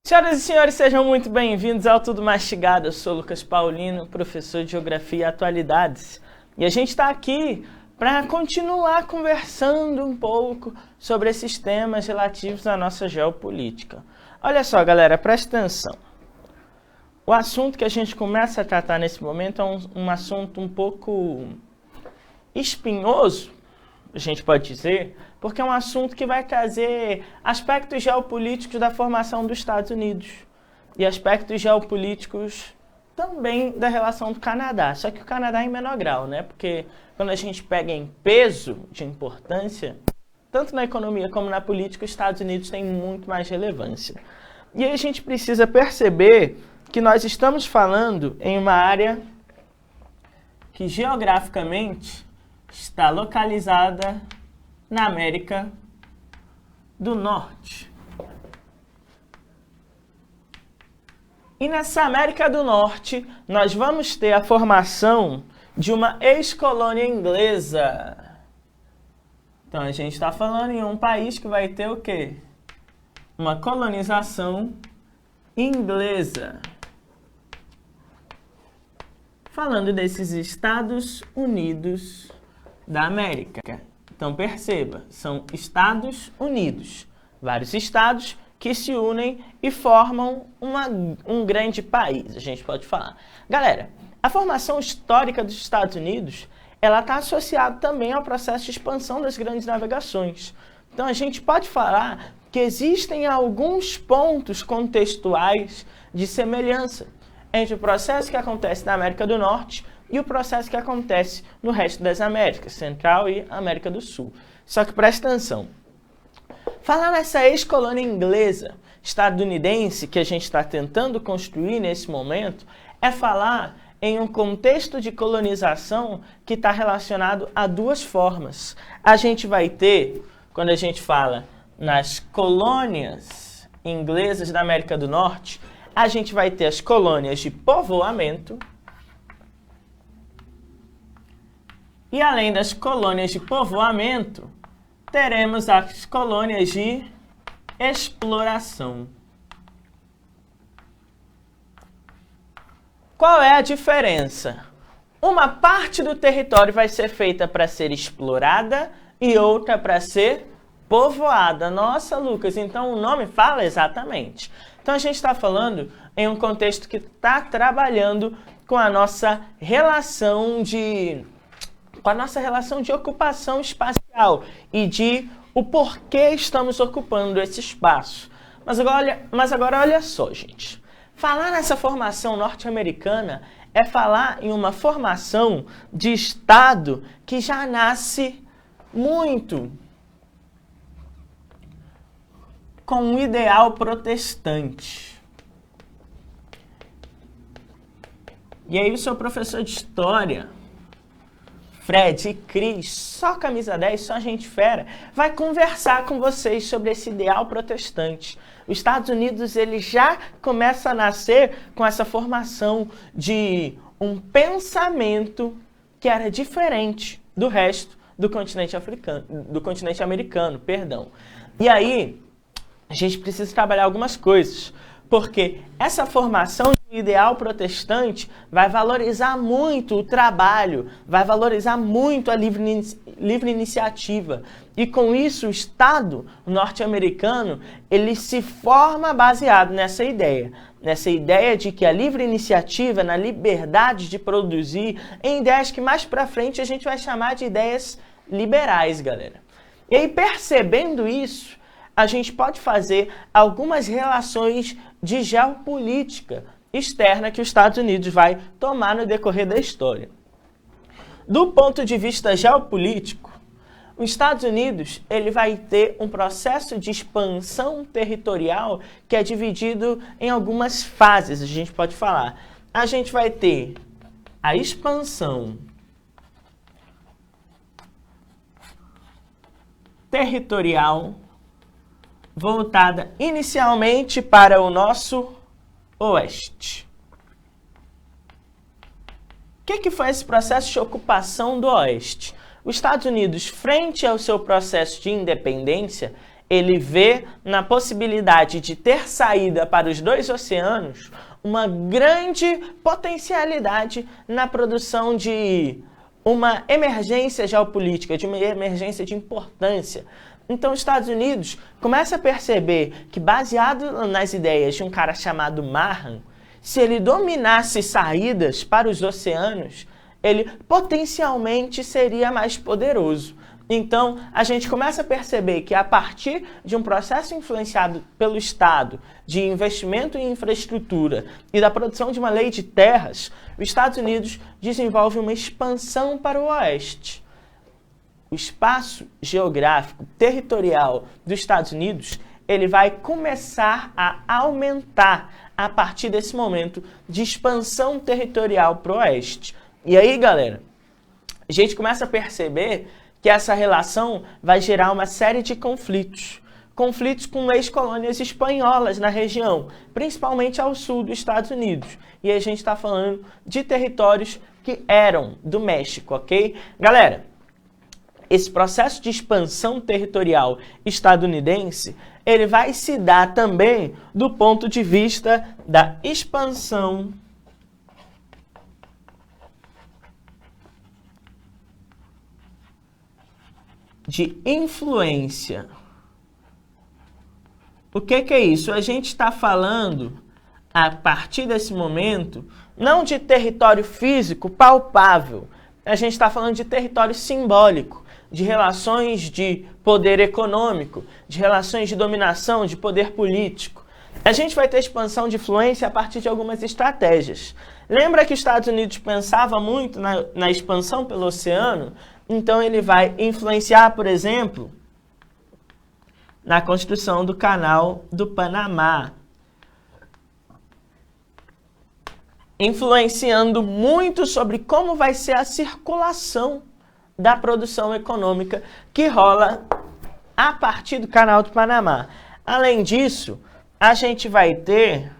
Senhoras e senhores, sejam muito bem-vindos ao Tudo Mastigado. Eu sou Lucas Paulino, professor de Geografia e Atualidades. E a gente está aqui para continuar conversando um pouco sobre esses temas relativos à nossa geopolítica. Olha só, galera, presta atenção. O assunto que a gente começa a tratar nesse momento é um assunto um pouco espinhoso, a gente pode dizer, porque é um assunto que vai trazer aspectos geopolíticos da formação dos Estados Unidos e aspectos geopolíticos também da relação do Canadá. Só que o Canadá em menor grau, né? Porque quando a gente pega em peso de importância, tanto na economia como na política, os Estados Unidos têm muito mais relevância. E aí a gente precisa perceber que nós estamos falando em uma área que geograficamente está localizada na América do Norte. E nessa América do Norte, nós vamos ter a formação de uma ex-colônia inglesa. Então, a gente está falando em um país que vai ter o quê? Uma colonização inglesa. Falando desses Estados Unidos da América. Então perceba, são Estados Unidos, vários estados que se unem e formam um grande país, a gente pode falar. Galera, a formação histórica dos Estados Unidos, ela está associada também ao processo de expansão das grandes navegações. Então a gente pode falar que existem alguns pontos contextuais de semelhança entre o processo que acontece na América do Norte e o processo que acontece no resto das Américas, Central e América do Sul. Só que presta atenção. Falar nessa ex-colônia inglesa, estadunidense, que a gente está tentando construir nesse momento, é falar em um contexto de colonização que está relacionado a duas formas. A gente vai ter, quando a gente fala nas colônias inglesas da América do Norte, a gente vai ter as colônias de povoamento. E além das colônias de povoamento, teremos as colônias de exploração. Qual é a diferença? Uma parte do território vai ser feita para ser explorada e outra para ser povoada. Nossa, Lucas, então o nome fala exatamente. Então a gente está falando em um contexto que está trabalhando com a nossa relação de ocupação espacial e de o porquê estamos ocupando esse espaço. Mas agora olha só, gente. Falar nessa formação norte-americana é falar em uma formação de Estado que já nasce muito com um ideal protestante. E aí o seu professor de História, Fred e Cris, só camisa 10, só gente fera, vai conversar com vocês sobre esse ideal protestante. Os Estados Unidos, ele já começa a nascer com essa formação de um pensamento que era diferente do resto do continente americano, perdão. E aí, a gente precisa trabalhar algumas coisas, porque essa formação de ideal protestante vai valorizar muito o trabalho, vai valorizar muito a livre iniciativa. E com isso, o Estado norte-americano, ele se forma baseado nessa ideia de que a livre iniciativa, na liberdade de produzir, em ideias que mais para frente a gente vai chamar de ideias liberais, galera. E aí, percebendo isso, a gente pode fazer algumas relações de geopolítica externa que os Estados Unidos vai tomar no decorrer da história. Do ponto de vista geopolítico, os Estados Unidos ele vai ter um processo de expansão territorial que é dividido em algumas fases, a gente pode falar. A gente vai ter a expansão territorial voltada inicialmente para o nosso oeste. O que foi esse processo de ocupação do oeste? Os Estados Unidos, frente ao seu processo de independência, ele vê na possibilidade de ter saída para os dois oceanos uma grande potencialidade na produção de uma emergência geopolítica, de uma emergência de importância. Então, os Estados Unidos começa a perceber que, baseado nas ideias de um cara chamado Mahan, se ele dominasse saídas para os oceanos, ele potencialmente seria mais poderoso. Então, a gente começa a perceber que, a partir de um processo influenciado pelo Estado, de investimento em infraestrutura e da produção de uma lei de terras, os Estados Unidos desenvolve uma expansão para o oeste. O espaço geográfico, territorial dos Estados Unidos, ele vai começar a aumentar a partir desse momento de expansão territorial para o oeste. E aí, galera, a gente começa a perceber que essa relação vai gerar uma série de conflitos. Conflitos com ex-colônias espanholas na região, principalmente ao sul dos Estados Unidos. E a gente está falando de territórios que eram do México, ok? Galera, esse processo de expansão territorial estadunidense, ele vai se dar também do ponto de vista da expansão de influência. O que é isso? A gente está falando, a partir desse momento, não de território físico palpável, a gente está falando de território simbólico, de relações de poder econômico, de relações de dominação, de poder político. A gente vai ter expansão de influência a partir de algumas estratégias. Lembra que os Estados Unidos pensava muito na expansão pelo oceano? Então ele vai influenciar, por exemplo, na construção do Canal do Panamá, influenciando muito sobre como vai ser a circulação da produção econômica que rola a partir do Canal do Panamá. Além disso, a gente vai ter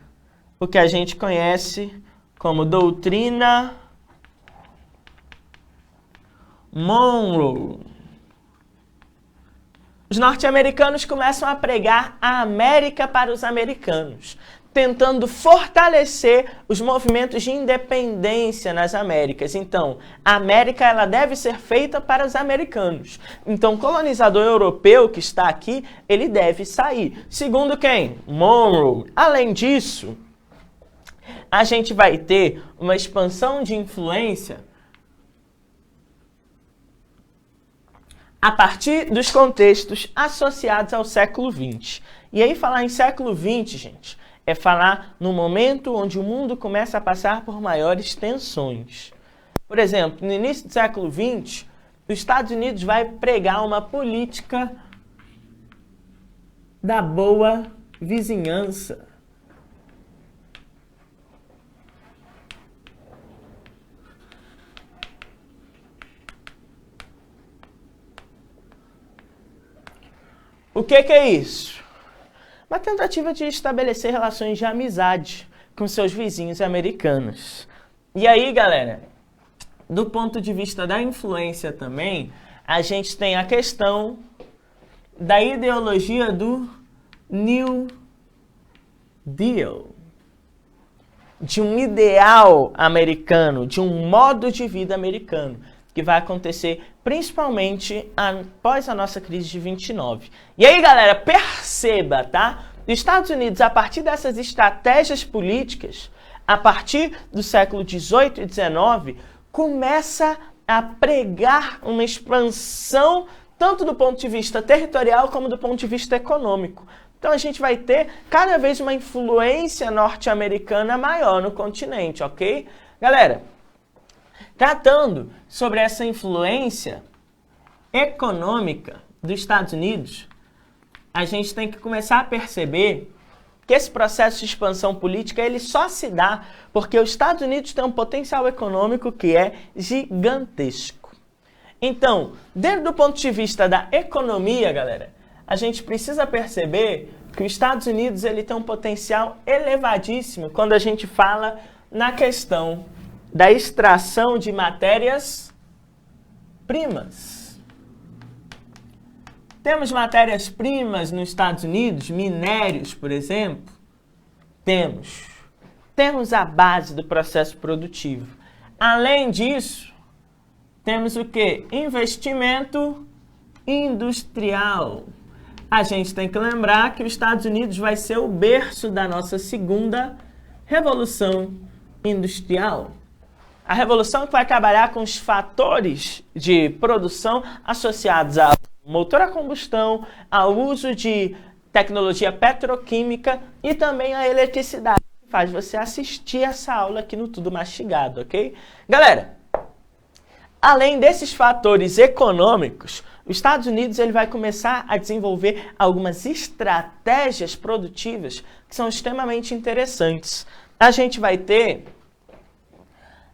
o que a gente conhece como doutrina Monroe. Os norte-americanos começam a pregar a América para os americanos, tentando fortalecer os movimentos de independência nas Américas. Então, a América ela deve ser feita para os americanos. Então, o colonizador europeu que está aqui, ele deve sair. Segundo quem? Monroe. Além disso, a gente vai ter uma expansão de influência a partir dos contextos associados ao século XX. E aí, falar em século XX, gente, é falar no momento onde o mundo começa a passar por maiores tensões. Por exemplo, no início do século XX, os Estados Unidos vai pregar uma política da boa vizinhança. O que é isso? Uma tentativa de estabelecer relações de amizade com seus vizinhos americanos. E aí, galera, do ponto de vista da influência também, a gente tem a questão da ideologia do New Deal, de um ideal americano, de um modo de vida americano, que vai acontecer principalmente após a nossa crise de 29. E aí, galera, perceba, tá? Os Estados Unidos, a partir dessas estratégias políticas, a partir do século 18 e 19, começa a pregar uma expansão tanto do ponto de vista territorial como do ponto de vista econômico. Então a gente vai ter cada vez uma influência norte-americana maior no continente, ok? Galera, tratando sobre essa influência econômica dos Estados Unidos, a gente tem que começar a perceber que esse processo de expansão política ele só se dá porque os Estados Unidos têm um potencial econômico que é gigantesco. Então, dentro do ponto de vista da economia, galera, a gente precisa perceber que os Estados Unidos ele tem um potencial elevadíssimo quando a gente fala na questão da extração de matérias-primas. Temos matérias-primas nos Estados Unidos, minérios, por exemplo? Temos. Temos a base do processo produtivo. Além disso, temos o quê? Investimento industrial. A gente tem que lembrar que os Estados Unidos vai ser o berço da nossa segunda revolução industrial. A revolução que vai trabalhar com os fatores de produção associados ao motor a combustão, ao uso de tecnologia petroquímica e também a eletricidade, que faz você assistir essa aula aqui no Tudo Mastigado, ok? Galera, além desses fatores econômicos, os Estados Unidos ele vai começar a desenvolver algumas estratégias produtivas que são extremamente interessantes. A gente vai ter,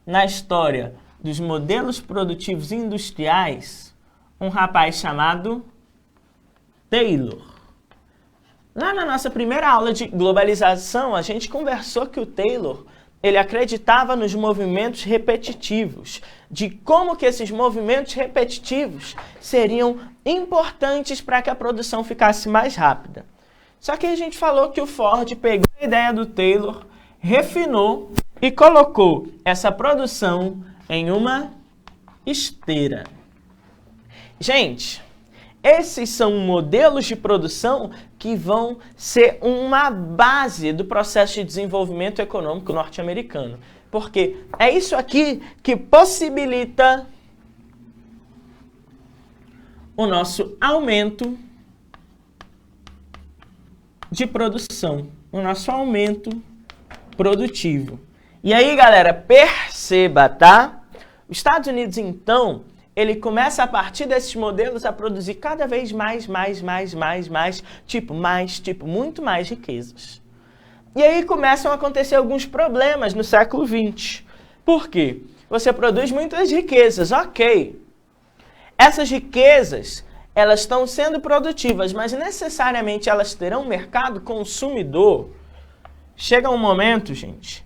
na história dos modelos produtivos industriais, um rapaz chamado Taylor. Lá na nossa primeira aula de globalização, a gente conversou que o Taylor ele acreditava nos movimentos repetitivos, de como que esses movimentos repetitivos seriam importantes para que a produção ficasse mais rápida. Só que a gente falou que o Ford pegou a ideia do Taylor, refinou e colocou essa produção em uma esteira. Gente, esses são modelos de produção que vão ser uma base do processo de desenvolvimento econômico norte-americano. Porque é isso aqui que possibilita o nosso aumento de produção, o nosso aumento produtivo. E aí, galera, perceba, tá? Os Estados Unidos, então, ele começa a partir desses modelos a produzir cada vez mais, muito mais riquezas. E aí começam a acontecer alguns problemas no século XX. Por quê? Você produz muitas riquezas, ok. Essas riquezas, elas estão sendo produtivas, mas necessariamente elas terão um mercado consumidor. Chega um momento, gente,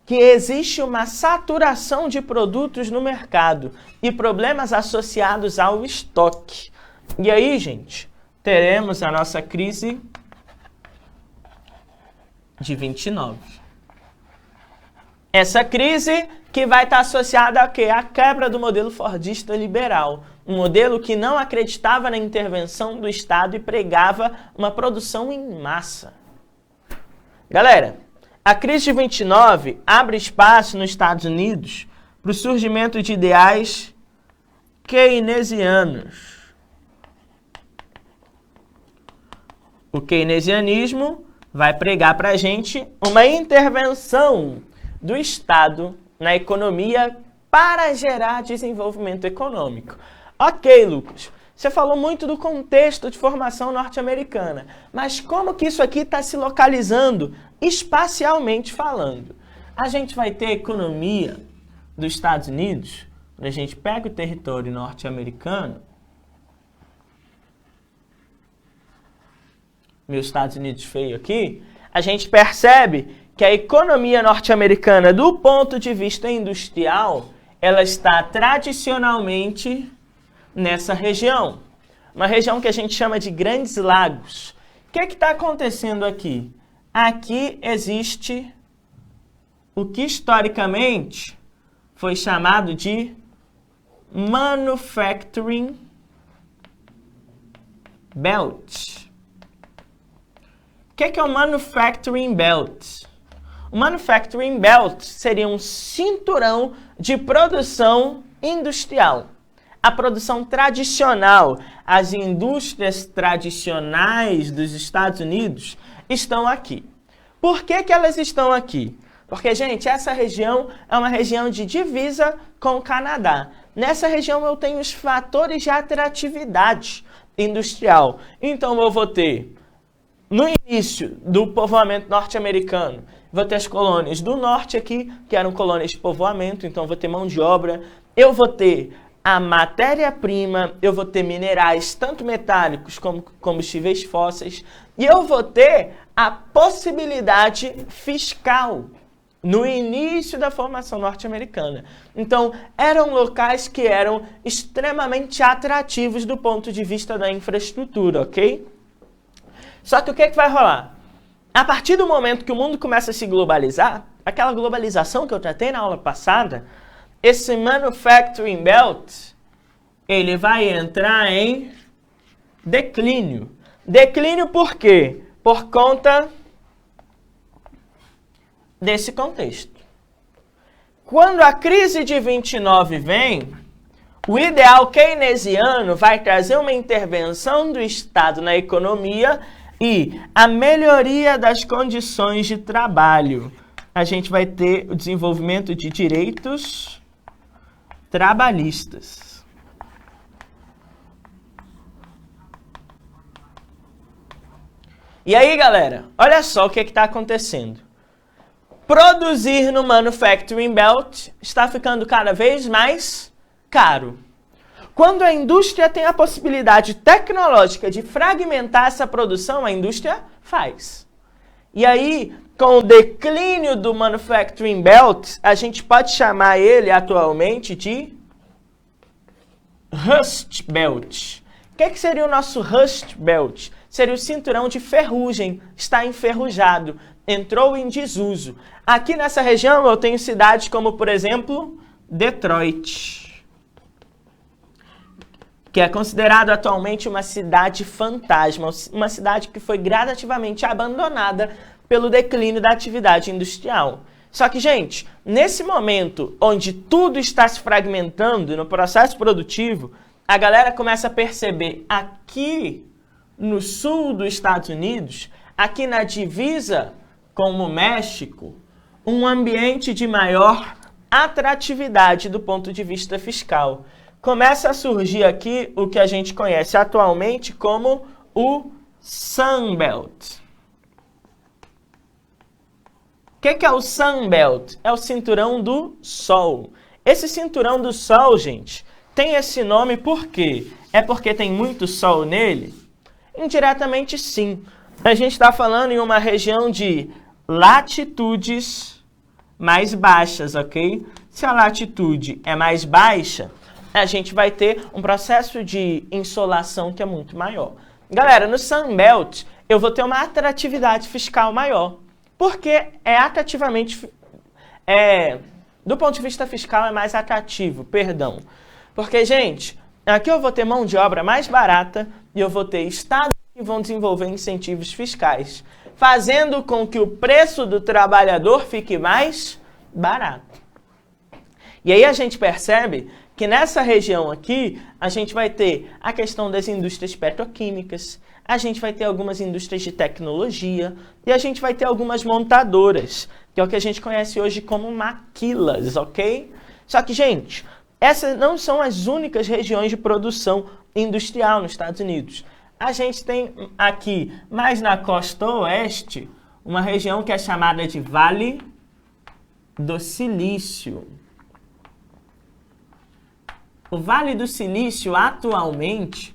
que existe uma saturação de produtos no mercado e problemas associados ao estoque. E aí, gente, teremos a nossa crise de 29. Essa crise que vai estar associada a quê? À quebra do modelo fordista liberal. Um modelo que não acreditava na intervenção do Estado e pregava uma produção em massa. Galera, a crise de 29 abre espaço nos Estados Unidos para o surgimento de ideais keynesianos. O keynesianismo vai pregar para a gente uma intervenção do Estado na economia para gerar desenvolvimento econômico. Ok, Lucas, você falou muito do contexto de formação norte-americana, mas como que isso aqui está se localizando espacialmente falando? A gente vai ter a economia dos Estados Unidos, quando a gente pega o território norte-americano, meus Estados Unidos feio aqui, a gente percebe que a economia norte-americana, do ponto de vista industrial, ela está tradicionalmente nessa região. Uma região que a gente chama de Grandes Lagos. O que está acontecendo aqui? Aqui existe o que historicamente foi chamado de Manufacturing Belt. O que é o Manufacturing Belt? O Manufacturing Belt seria um cinturão de produção industrial. A produção tradicional, as indústrias tradicionais dos Estados Unidos estão aqui. Por que elas estão aqui? Porque, gente, essa região é uma região de divisa com o Canadá. Nessa região eu tenho os fatores de atratividade industrial. Então eu vou ter, no início do povoamento norte-americano, vou ter as colônias do norte aqui, que eram colônias de povoamento, então vou ter mão de obra. Eu vou ter a matéria-prima, eu vou ter minerais, tanto metálicos como combustíveis fósseis, e eu vou ter a possibilidade fiscal no início da formação norte-americana. Então, eram locais que eram extremamente atrativos do ponto de vista da infraestrutura, ok? Só que o que vai rolar? A partir do momento que o mundo começa a se globalizar, aquela globalização que eu tratei na aula passada, esse Manufacturing Belt, ele vai entrar em declínio. Declínio por quê? Por conta desse contexto. Quando a crise de 29 vem, o ideal keynesiano vai trazer uma intervenção do Estado na economia e a melhoria das condições de trabalho. A gente vai ter o desenvolvimento de direitos trabalhistas. E aí, galera, olha só o que está acontecendo. Produzir no Manufacturing Belt está ficando cada vez mais caro. Quando a indústria tem a possibilidade tecnológica de fragmentar essa produção, a indústria faz. E aí, com o declínio do Manufacturing Belt, a gente pode chamar ele atualmente de Rust Belt. O que seria o nosso Rust Belt? Seria o cinturão de ferrugem, está enferrujado, entrou em desuso. Aqui nessa região eu tenho cidades como, por exemplo, Detroit, que é considerado atualmente uma cidade fantasma, uma cidade que foi gradativamente abandonada pelo declínio da atividade industrial. Só que, gente, nesse momento onde tudo está se fragmentando no processo produtivo, a galera começa a perceber aqui no sul dos Estados Unidos, aqui na divisa com o México, um ambiente de maior atratividade do ponto de vista fiscal. Começa a surgir aqui o que a gente conhece atualmente como o Sun Belt. O que é o Sun Belt? É o cinturão do Sol. Esse cinturão do Sol, gente, tem esse nome por quê? É porque tem muito Sol nele? Indiretamente, sim. A gente está falando em uma região de latitudes mais baixas, ok? Se a latitude é mais baixa, a gente vai ter um processo de insolação que é muito maior. Galera, no Sun Belt, eu vou ter uma atratividade fiscal maior. Porque é atrativamente... do ponto de vista fiscal, é mais atrativo, perdão. Porque, gente, aqui eu vou ter mão de obra mais barata e eu vou ter estados que vão desenvolver incentivos fiscais, fazendo com que o preço do trabalhador fique mais barato. E aí a gente percebe que nessa região aqui, a gente vai ter a questão das indústrias petroquímicas, a gente vai ter algumas indústrias de tecnologia e a gente vai ter algumas montadoras, que é o que a gente conhece hoje como maquilas, ok? Só que, gente, essas não são as únicas regiões de produção industrial nos Estados Unidos. A gente tem aqui, mais na costa oeste, uma região que é chamada de Vale do Silício. O Vale do Silício, atualmente,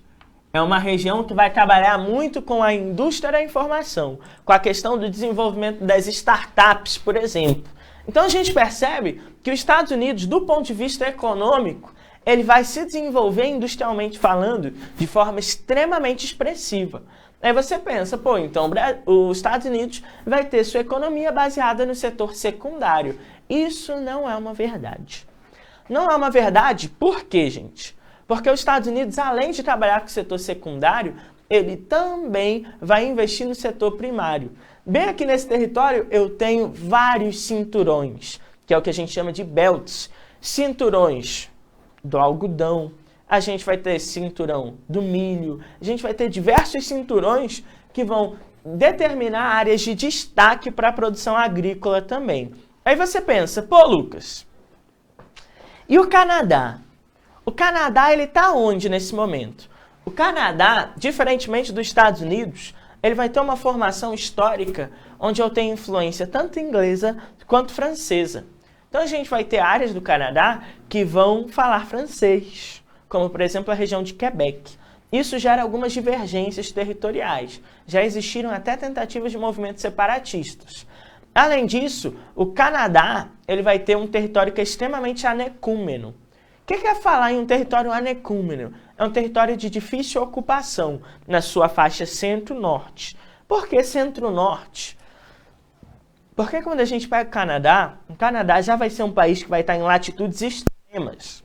é uma região que vai trabalhar muito com a indústria da informação, com a questão do desenvolvimento das startups, por exemplo. Então a gente percebe que os Estados Unidos, do ponto de vista econômico, ele vai se desenvolver industrialmente falando de forma extremamente expressiva. Aí você pensa, pô, então os Estados Unidos vai ter sua economia baseada no setor secundário. Isso não é uma verdade. Não é uma verdade, por quê, gente? Porque os Estados Unidos, além de trabalhar com o setor secundário, ele também vai investir no setor primário. Bem aqui nesse território, eu tenho vários cinturões, que é o que a gente chama de belts. Cinturões do algodão, a gente vai ter cinturão do milho, a gente vai ter diversos cinturões que vão determinar áreas de destaque para a produção agrícola também. Aí você pensa, pô, Lucas, e o Canadá? O Canadá, ele está onde nesse momento? O Canadá, diferentemente dos Estados Unidos, ele vai ter uma formação histórica onde eu tenho influência tanto inglesa quanto francesa. Então a gente vai ter áreas do Canadá que vão falar francês, como por exemplo a região de Quebec. Isso gera algumas divergências territoriais. Já existiram até tentativas de movimentos separatistas. Além disso, o Canadá ele vai ter um território que é extremamente anecúmeno. O que é falar em um território anecúmeno? É um território de difícil ocupação na sua faixa centro-norte. Por que centro-norte? Porque quando a gente pega o Canadá já vai ser um país que vai estar em latitudes extremas.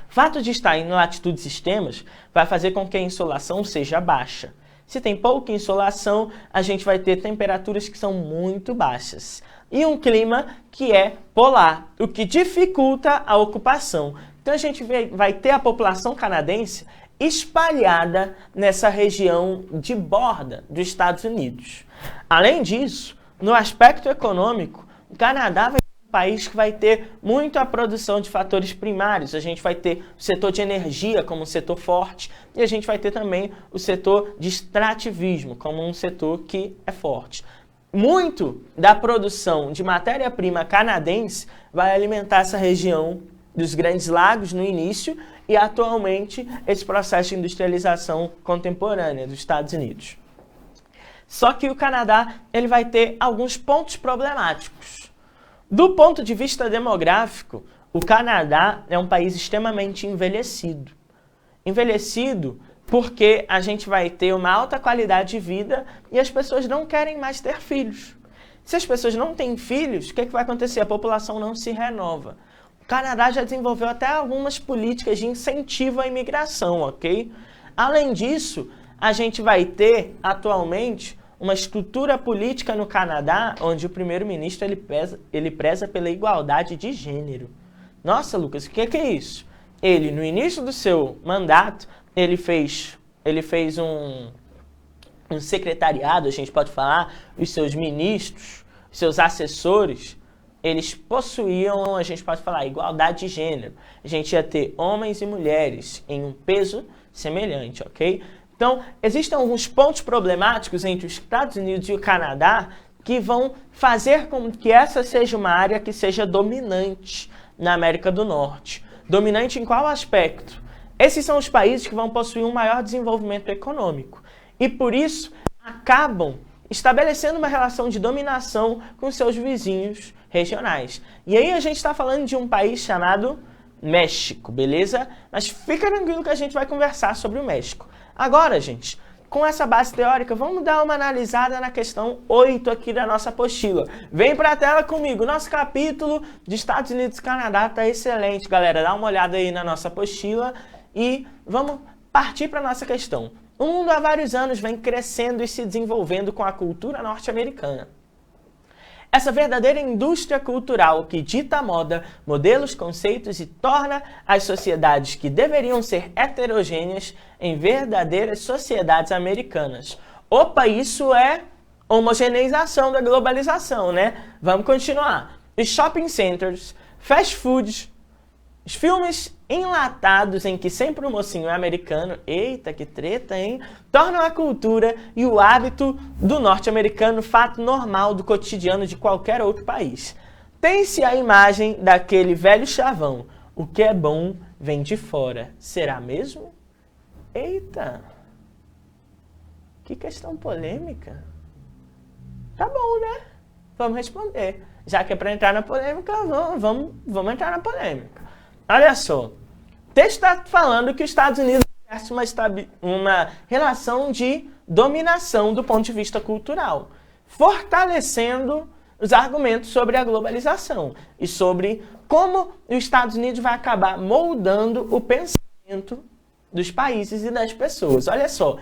O fato de estar em latitudes extremas vai fazer com que a insolação seja baixa. Se tem pouca insolação, a gente vai ter temperaturas que são muito baixas. E um clima que é polar, o que dificulta a ocupação. Então a gente vai ter a população canadense espalhada nessa região de borda dos Estados Unidos. Além disso, no aspecto econômico, o Canadá vai ser um país que vai ter muito a produção de fatores primários. A gente vai ter o setor de energia como um setor forte e a gente vai ter também o setor de extrativismo como um setor que é forte. Muito da produção de matéria-prima canadense vai alimentar essa região dos Grandes Lagos no início e atualmente esse processo de industrialização contemporânea dos Estados Unidos. Só que o Canadá ele vai ter alguns pontos problemáticos. Do ponto de vista demográfico, o Canadá é um país extremamente envelhecido. Envelhecido porque a gente vai ter uma alta qualidade de vida e as pessoas não querem mais ter filhos. Se as pessoas não têm filhos, o que vai acontecer? A população não se renova. O Canadá já desenvolveu até algumas políticas de incentivo à imigração, ok? Além disso, a gente vai ter atualmente uma estrutura política no Canadá onde o primeiro-ministro ele preza pela igualdade de gênero. Nossa, Lucas, o que é isso? Ele, no início do seu mandato, ele fez um secretariado, a gente pode falar, os seus ministros, os seus assessores, eles possuíam, a gente pode falar, igualdade de gênero. A gente ia ter homens e mulheres em um peso semelhante, ok? Então, existem alguns pontos problemáticos entre os Estados Unidos e o Canadá que vão fazer com que essa seja uma área que seja dominante na América do Norte. Dominante em qual aspecto? Esses são os países que vão possuir um maior desenvolvimento econômico e, por isso, acabam estabelecendo uma relação de dominação com seus vizinhos regionais. E aí a gente está falando de um país chamado México, beleza? Mas fica tranquilo que a gente vai conversar sobre o México. Agora, gente, com essa base teórica, vamos dar uma analisada na questão 8 aqui da nossa apostila. Vem para a tela comigo. Nosso capítulo de Estados Unidos e Canadá está excelente, galera. Dá uma olhada aí na nossa apostila e vamos partir para a nossa questão. O mundo há vários anos vem crescendo e se desenvolvendo com a cultura norte-americana. Essa verdadeira indústria cultural que dita a moda, modelos, conceitos e torna as sociedades que deveriam ser heterogêneas em verdadeiras sociedades americanas. Opa, isso é homogeneização da globalização, né? Vamos continuar. Os shopping centers, fast foods, os filmes enlatados em que sempre o mocinho é americano, eita que treta, hein? Tornam a cultura e o hábito do norte-americano fato normal do cotidiano de qualquer outro país. Tem-se a imagem daquele velho chavão, o que é bom vem de fora. Será mesmo? Eita! Que questão polêmica. Tá bom, né? Vamos responder. Já que é para entrar na polêmica, vamos entrar na polêmica. Olha só, o texto está falando que os Estados Unidos exercem uma relação de dominação do ponto de vista cultural, fortalecendo os argumentos sobre a globalização e sobre como os Estados Unidos vai acabar moldando o pensamento dos países e das pessoas. Olha só,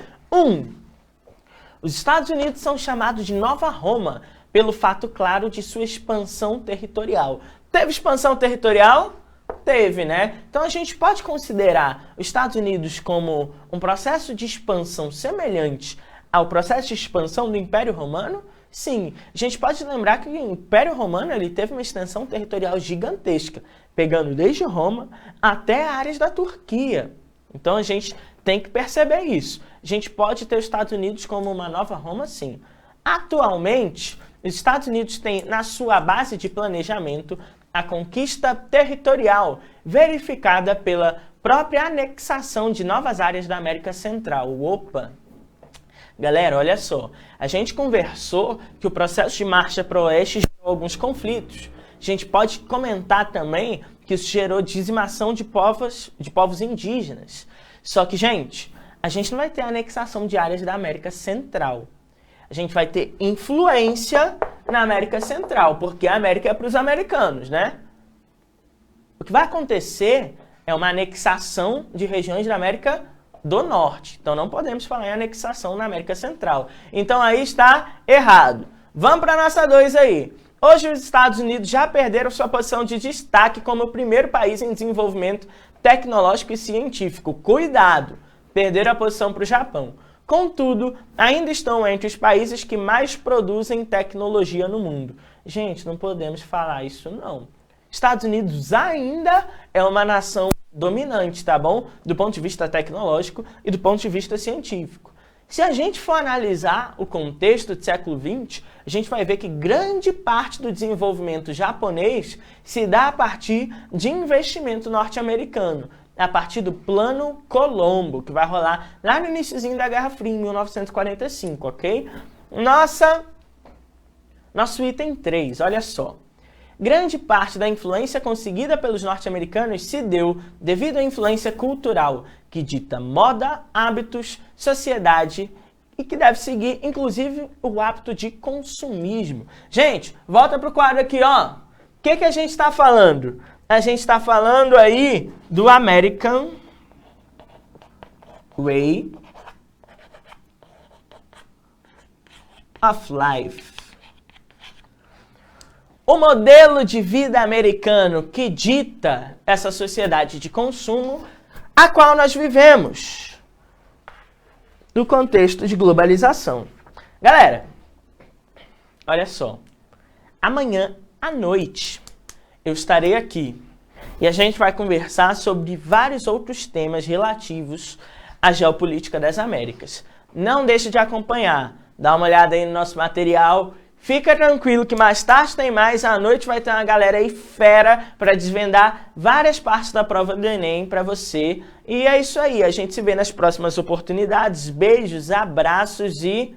os Estados Unidos são chamados de Nova Roma pelo fato claro de sua expansão territorial. Teve expansão territorial? Teve, né? Então a gente pode considerar os Estados Unidos como um processo de expansão semelhante ao processo de expansão do Império Romano? Sim. A gente pode lembrar que o Império Romano ele teve uma extensão territorial gigantesca, pegando desde Roma até áreas da Turquia. Então a gente tem que perceber isso. A gente pode ter os Estados Unidos como uma nova Roma, sim. Atualmente, os Estados Unidos têm na sua base de planejamento a conquista territorial, verificada pela própria anexação de novas áreas da América Central. Opa! Galera, olha só, a gente conversou que o processo de marcha para o oeste gerou alguns conflitos. A gente pode comentar também que isso gerou dizimação de povos indígenas. Só que, gente, a gente não vai ter anexação de áreas da América Central. A gente vai ter influência na América Central, porque a América é para os americanos, né? O que vai acontecer é uma anexação de regiões da América do Norte. Então não podemos falar em anexação na América Central. Então aí está errado. Vamos para a nossa 2 aí. Hoje os Estados Unidos já perderam sua posição de destaque como o primeiro país em desenvolvimento tecnológico e científico. Cuidado! Perderam a posição para o Japão. Contudo, ainda estão entre os países que mais produzem tecnologia no mundo. Gente, não podemos falar isso não. Estados Unidos ainda é uma nação dominante, tá bom? Do ponto de vista tecnológico e do ponto de vista científico. Se a gente for analisar o contexto do século XX, a gente vai ver que grande parte do desenvolvimento japonês se dá a partir de investimento norte-americano, a partir do Plano Colombo, que vai rolar lá no iniciozinho da Guerra Fria, em 1945, ok? Nosso item 3, olha só. Grande parte da influência conseguida pelos norte-americanos se deu devido à influência cultural, que dita moda, hábitos, sociedade e que deve seguir, inclusive, o hábito de consumismo. Gente, volta pro quadro aqui, ó. O que a gente está falando? A gente está falando aí do American Way of Life. O modelo de vida americano que dita essa sociedade de consumo a qual nós vivemos, no contexto de globalização. Galera, olha só, amanhã à noite eu estarei aqui e a gente vai conversar sobre vários outros temas relativos à geopolítica das Américas. Não deixe de acompanhar, dá uma olhada aí no nosso material. Fica tranquilo que mais tarde tem mais, à noite vai ter uma galera aí fera para desvendar várias partes da prova do Enem para você. E é isso aí, a gente se vê nas próximas oportunidades. Beijos, abraços e